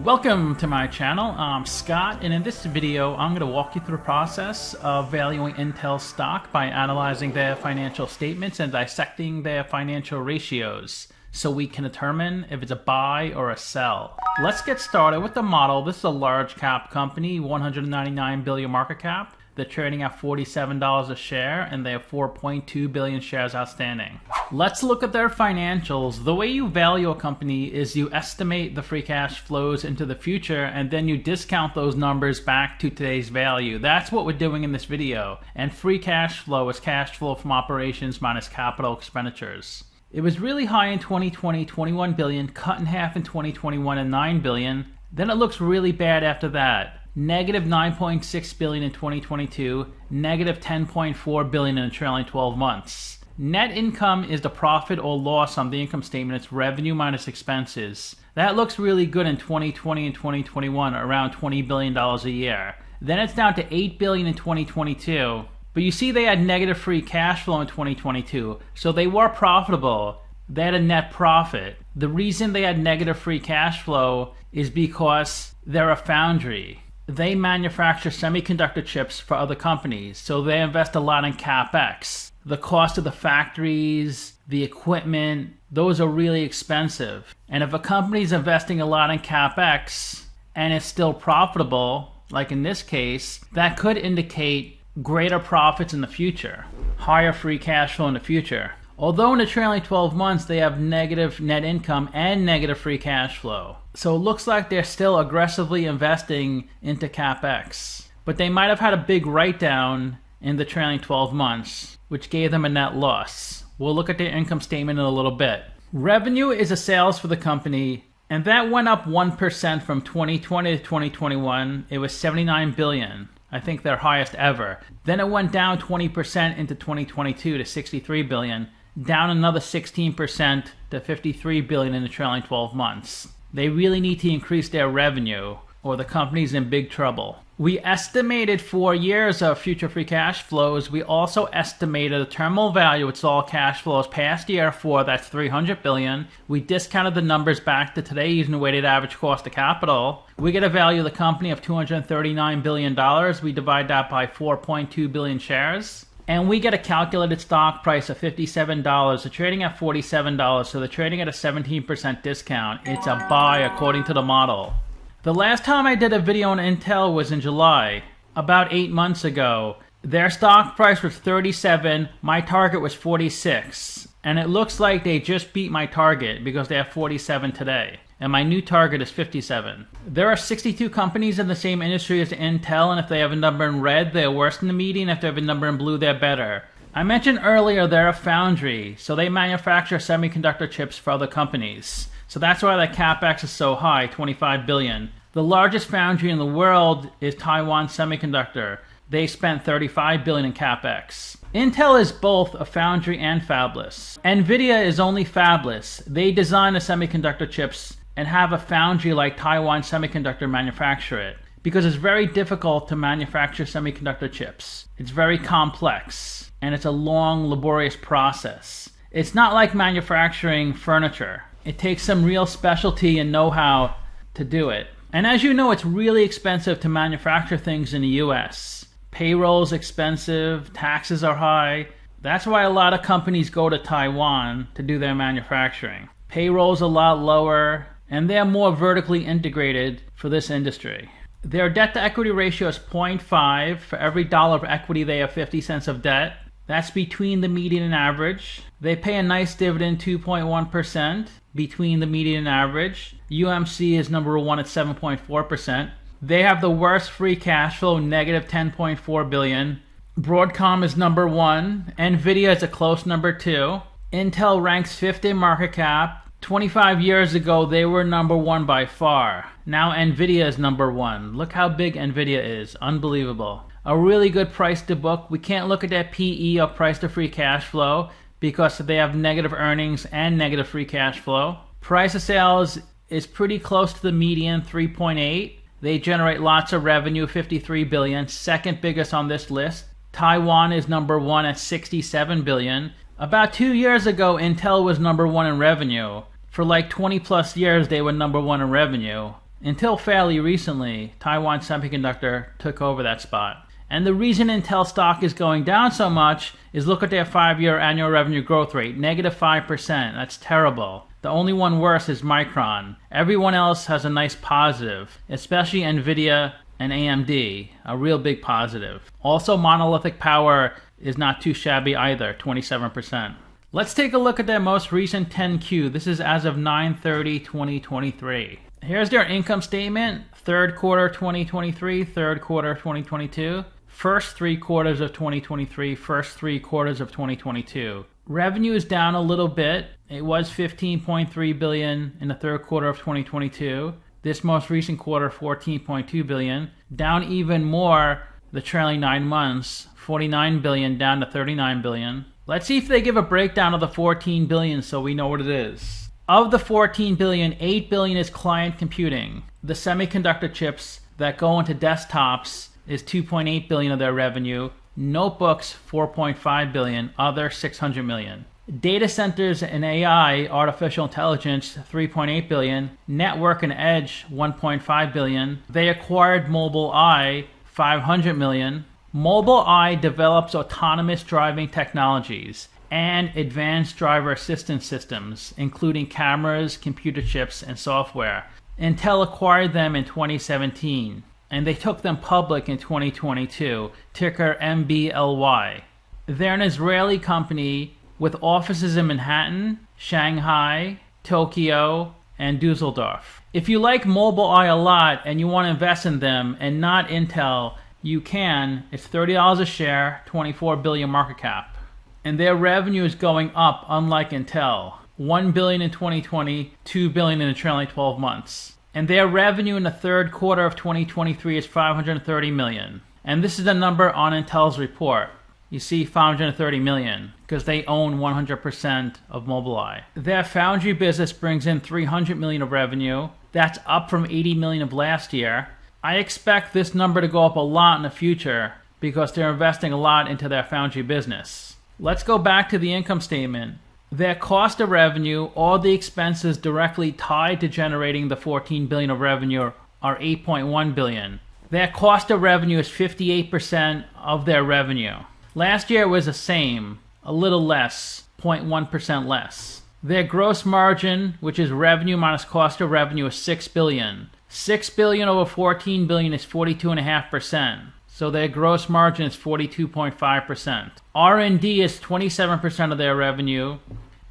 Welcome to my channel. I'm Scott, and in this video I'm going to walk you through the process of valuing Intel stock by analyzing their financial statements and dissecting their financial ratios so we can determine if it's a buy or a sell. Let's get started with the model. This is a large cap company, 199 billion market cap. They're trading at $47 a share, and they have 4.2 billion shares outstanding. Let's look at their financials. The way you value a company is you estimate the free cash flows into the future, and then you discount those numbers back to today's value. That's what we're doing in this video. And free cash flow is cash flow from operations minus capital expenditures. It was really high in 2020, 21 billion, cut in half in 2021 and 9 billion. Then it looks really bad after that. Negative 9.6 billion in 2022, negative 10.4 billion in the trailing 12 months. Net income is the profit or loss on the income statement. It's revenue minus expenses. That looks really good in 2020 and 2021, around $20 billion a year. Then it's down to 8 billion in 2022. But you see they had negative free cash flow in 2022, so they were profitable. They had a net profit. The reason they had negative free cash flow is because they're a foundry. They manufacture semiconductor chips for other companies, so they invest a lot in CapEx. The cost of the factories, the equipment, those are really expensive. And if a company's investing a lot in CapEx and it's still profitable, like in this case, that could indicate greater profits in the future, higher free cash flow in the future. Although in the trailing 12 months they have negative net income and negative free cash flow. So it looks like they're still aggressively investing into CapEx. But they might have had a big write-down in the trailing 12 months, which gave them a net loss. We'll look at their income statement in a little bit. Revenue is the sales for the company, and that went up 1% from 2020 to 2021. It was 79 billion. I think their highest ever. Then it went down 20% into 2022 to 63 billion. Down another 16% to 53 billion in the trailing 12 months. They really need to increase their revenue or the company's in big trouble. We estimated 4 years of future free cash flows. We also estimated a terminal value, it's all cash flows past year 4, that's 300 billion. We discounted the numbers back to today using the weighted average cost of capital. We get a value of the company of $239 billion. We divide that by 4.2 billion shares. And we get a calculated stock price of $57. They're trading at $47, so they're trading at a 17% discount. It's a buy according to the model. The last time I did a video on Intel was in July, about 8 months ago. Their stock price was 37, my target was 46. And it looks like they just beat my target because they have 47 today. And my new target is 57. There are 62 companies in the same industry as Intel, and if they have a number in red, they're worse than the median. If they have a number in blue, they're better. I mentioned earlier they're a foundry, so they manufacture semiconductor chips for other companies. So that's why the CapEx is so high, 25 billion. The largest foundry in the world is Taiwan Semiconductor. They spent 35 billion in CapEx. Intel is both a foundry and fabless. Nvidia is only fabless. They design the semiconductor chips and have a foundry like Taiwan Semiconductor manufacture it. Because it's very difficult to manufacture semiconductor chips. It's very complex, and it's a long, laborious process. It's not like manufacturing furniture. It takes some real specialty and know-how to do it. And as you know, it's really expensive to manufacture things in the US. Payroll's expensive, taxes are high. That's why a lot of companies go to Taiwan to do their manufacturing. Payroll's a lot lower, and they're more vertically integrated for this industry. Their debt to equity ratio is 0.5. For every dollar of equity, they have 50 cents of debt. That's between the median and average. They pay a nice dividend, 2.1%, between the median and average. UMC is number 1 at 7.4%. They have the worst free cash flow, negative 10.4 billion. Broadcom is number 1. Nvidia is a close number 2. Intel ranks 5th in market cap. 25 years ago, they were number 1 by far. Now Nvidia is number 1. Look how big Nvidia is. Unbelievable. A really good price to book. We can't look at that PE or price to free cash flow because they have negative earnings and negative free cash flow. Price of sales is pretty close to the median, 3.8. They generate lots of revenue, 53 billion. Second biggest on this list. Taiwan is number 1 at 67 billion. About 2 years ago, Intel was number 1 in revenue. For like 20 plus years, they were number 1 in revenue. Until fairly recently, Taiwan Semiconductor took over that spot. And the reason Intel stock is going down so much is look at their 5-year annual revenue growth rate, -5%. That's terrible. The only one worse is Micron. Everyone else has a nice positive, especially Nvidia and AMD, a real big positive. Also, Monolithic Power is not too shabby either, 27%. Let's take a look at their most recent 10Q. This is as of 9/30/2023. Here's their income statement, third quarter 2023, third quarter 2022, first 3 quarters of 2023, first 3 quarters of 2022. Revenue is down a little bit. It was $15.3 billion in the third quarter of 2022. This most recent quarter, $14.2 billion. Down even more the trailing 9 months, $49 billion down to $39 billion. Let's see if they give a breakdown of the $14 billion so we know what it is. Of the $14 billion, $8 billion is client computing. The semiconductor chips that go into desktops is $2.8 billion of their revenue. Notebooks, $4.5 billion. Other, $600 million. Data centers and AI, artificial intelligence, $3.8 billion. Network and edge, $1.5 billion. They acquired Mobileye, $500 million. Mobileye develops autonomous driving technologies and advanced driver assistance systems, including cameras, computer chips, and software. Intel acquired them in 2017, and they took them public in 2022, ticker MBLY. They're an Israeli company with offices in Manhattan, Shanghai, Tokyo, and Dusseldorf. If you like Mobileye a lot and you want to invest in them and not Intel, you can. It's $30 a share, $24 billion market cap. And their revenue is going up, unlike Intel. $1 billion in 2020, $2 billion in the trailing 12 months. And their revenue in the third quarter of 2023 is $530 million. And this is the number on Intel's report. You see $530 million because they own 100% of Mobileye. Their foundry business brings in $300 million of revenue. That's up from $80 million of last year. I expect this number to go up a lot in the future because they're investing a lot into their foundry business. Let's go back to the income statement. Their cost of revenue, all the expenses directly tied to generating the $14 billion of revenue, are $8.1 billion. Their cost of revenue is 58% of their revenue. Last year it was the same, a little less, 0.1% less. Their gross margin, which is revenue minus cost of revenue, is $6 billion. $6 billion over $14 billion is 42.5%. So their gross margin is 42.5%. R&D is 27% of their revenue.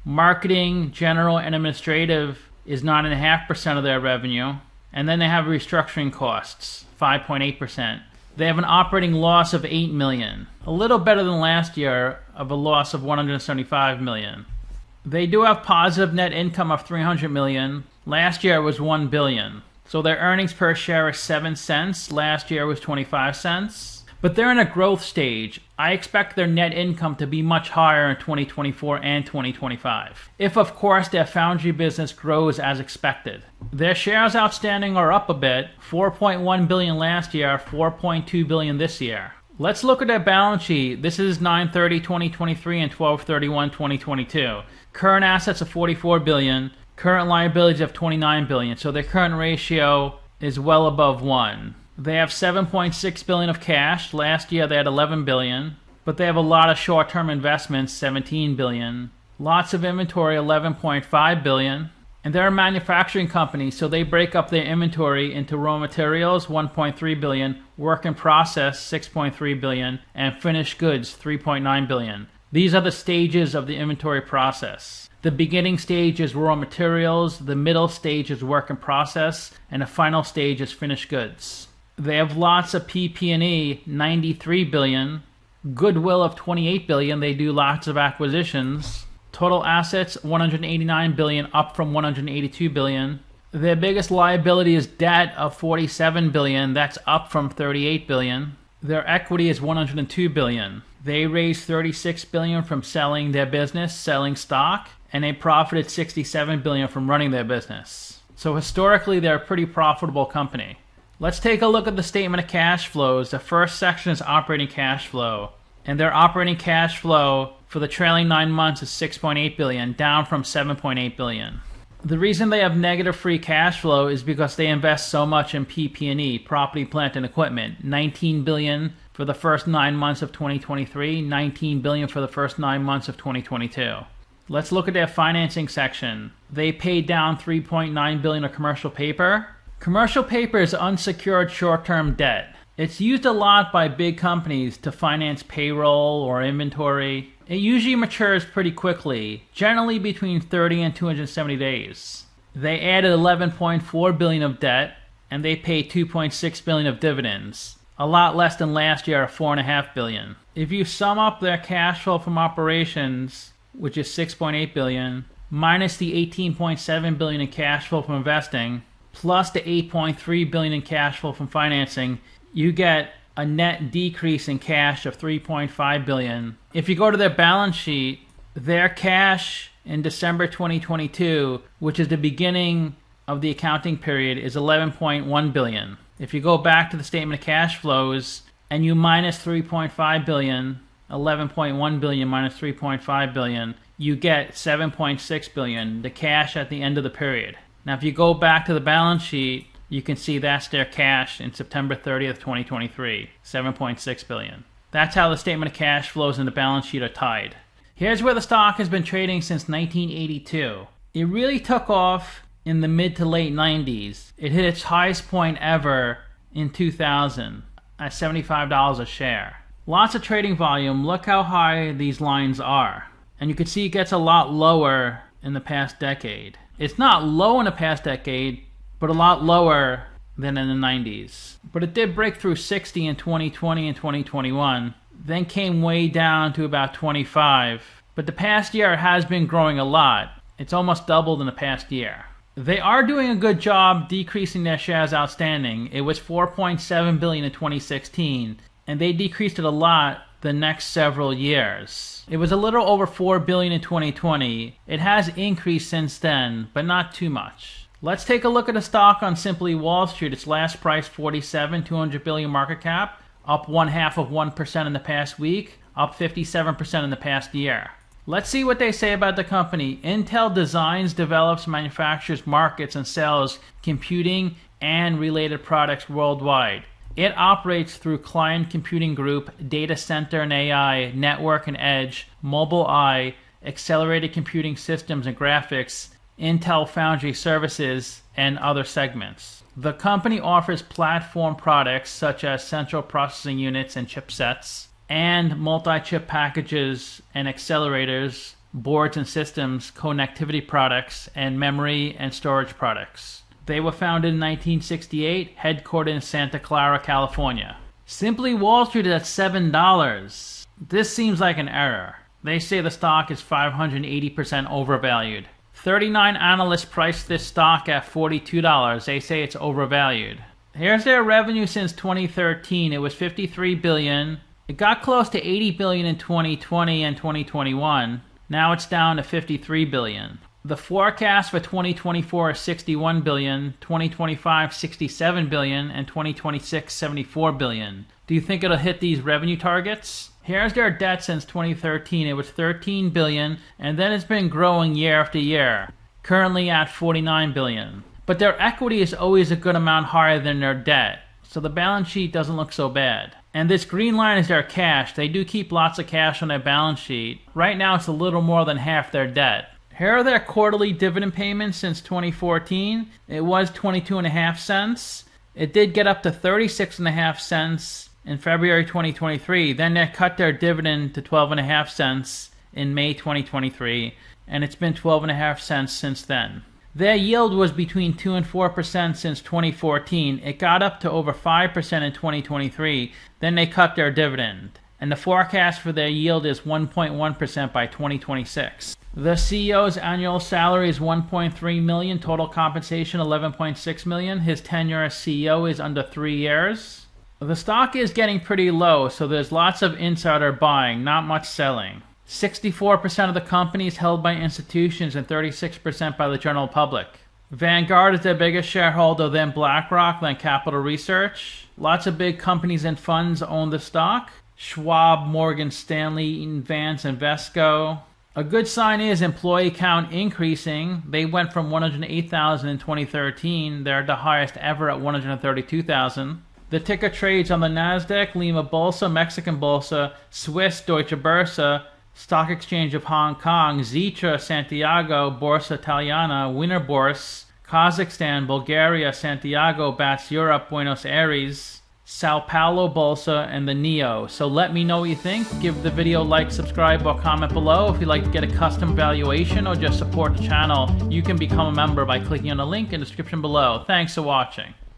Marketing, general, and administrative is 9.5% of their revenue. And then they have restructuring costs, 5.8%. They have an operating loss of $8 million, a little better than last year of a loss of $175 million. They do have positive net income of $300 million. Last year it was $1 billion. So their earnings per share is 7 cents. Last year was 25 cents. But they're in a growth stage. I expect their net income to be much higher in 2024 and 2025. If, of course, their foundry business grows as expected. Their shares outstanding are up a bit. 4.1 billion last year, 4.2 billion this year. Let's look at their balance sheet. This is 9/30/2023 and 12/31/2022. Current assets of 44 billion. Current liabilities of 29 billion, so their current ratio is well above 1. They have 7.6 billion of cash. Last year they had 11 billion, but they have a lot of short-term investments, 17 billion. Lots of inventory, 11.5 billion. And they're a manufacturing company, so they break up their inventory into raw materials, 1.3 billion, work in process, 6.3 billion, and finished goods, 3.9 billion. These are the stages of the inventory process. The beginning stage is raw materials, the middle stage is work in process, and the final stage is finished goods. They have lots of PP&E, 93 billion, goodwill of 28 billion, they do lots of acquisitions. Total assets, 189 billion, up from 182 billion. Their biggest liability is debt of 47 billion, that's up from 38 billion. Their equity is 102 billion. They raised 36 billion from selling their business, selling stock, and they profited 67 billion from running their business. So historically, they're a pretty profitable company. Let's take a look at the statement of cash flows. The first section is operating cash flow. And their operating cash flow for the trailing 9 months is 6.8 billion, down from 7.8 billion. The reason they have negative free cash flow is because they invest so much in PP&E, property, plant, and equipment. $19 billion for the first 9 months of 2023, $19 billion for the first 9 months of 2022. Let's look at their financing section. They paid down $3.9 billion of commercial paper. Commercial paper is unsecured short-term debt. It's used a lot by big companies to finance payroll or inventory. It usually matures pretty quickly, generally between 30 and 270 days. They added $11.4 billion of debt, and they paid $2.6 billion of dividends, a lot less than last year of $4.5 billion. If you sum up their cash flow from operations, which is $6.8 billion, minus the $18.7 billion in cash flow from investing, plus the $8.3 billion in cash flow from financing, you get a net decrease in cash of $3.5 billion. If you go to their balance sheet, their cash in December 2022, which is the beginning of the accounting period, is $11.1 billion. If you go back to the statement of cash flows and you minus $3.5 billion, $11.1 billion minus $3.5 billion, you get $7.6 billion, the cash at the end of the period. Now, if you go back to the balance sheet, you can see that's their cash in September 30th, 2023, $7.6 billion. That's how the statement of cash flows and the balance sheet are tied. Here's where the stock has been trading since 1982. It really took off in the mid to late 90s. It hit its highest point ever in 2000 at $75 a share. Lots of trading volume. Look how high these lines are. And you can see it gets a lot lower in the past decade. It's not low in the past decade, but a lot lower than in the 90s. But it did break through 60 in 2020 and 2021, then came way down to about 25. But the past year has been growing a lot. It's almost doubled in the past year. They are doing a good job decreasing their shares outstanding. It was 4.7 billion in 2016, and they decreased it a lot the next several years. It was a little over 4 billion in 2020. It has increased since then, but not too much. Let's take a look at the stock on Simply Wall Street. Its last price 47, 200 billion market cap, up 0.5% in the past week, up 57% in the past year. Let's see what they say about the company. Intel designs, develops, manufactures, markets, and sells computing and related products worldwide. It operates through Client Computing Group, Data Center and AI, Network and Edge, Mobile I, Accelerated Computing Systems and Graphics, Intel Foundry Services, and other segments. The company offers platform products such as central processing units and chipsets, and multi-chip packages and accelerators, boards and systems, connectivity products, and memory and storage products. They were founded in 1968, headquartered in Santa Clara, California. Simply Wall Street is at $7. This seems like an error. They say the stock is 580% overvalued. 39 analysts priced this stock at $42. They say it's overvalued. Here's their revenue since 2013. It was $53 billion. It got close to $80 billion in 2020 and 2021. Now it's down to $53 billion. The forecast for 2024 is $61 billion, 2025 $67 billion, and 2026 $74 billion. Do you think it'll hit these revenue targets? Here's their debt since 2013. It was $13 billion, and then it's been growing year after year, currently at $49 billion. But their equity is always a good amount higher than their debt, so the balance sheet doesn't look so bad. And this green line is their cash. They do keep lots of cash on their balance sheet. Right now it's a little more than half their debt. Here are their quarterly dividend payments since 2014. It was 22.5 cents. It did get up to 36.5 cents in February 2023. Then they cut their dividend to 12.5 cents in May 2023, and it's been 12.5 cents since then. Their yield was between 2 and 4% since 2014. It got up to over 5% in 2023. Then they cut their dividend, and the forecast for their yield is 1.1% by 2026. The CEO's annual salary is $1.3 million, total compensation $11.6 million. His tenure as CEO is under 3 years. The stock is getting pretty low, so there's lots of insider buying, not much selling. 64% of the company is held by institutions and 36% by the general public. Vanguard is their biggest shareholder, then BlackRock, then Capital Research. Lots of big companies and funds own the stock. Schwab, Morgan Stanley, Eaton Vance, Invesco. A good sign is employee count increasing. They went from 108,000 in 2013. They're the highest ever at 132,000. The ticker trades on the Nasdaq, Lima Bolsa, Mexican Bolsa, Swiss Deutsche Börse, Stock Exchange of Hong Kong, Zitra, Santiago, Borsa Italiana, Wiener Börse, Kazakhstan, Bulgaria, Santiago, BATS Europe, Buenos Aires, Sao Paulo Bolsa, and the NEO. So let me know what you think. Give the video a like, subscribe, or comment below. If you'd like to get a custom valuation or just support the channel, you can become a member by clicking on the link in the description below. Thanks for watching.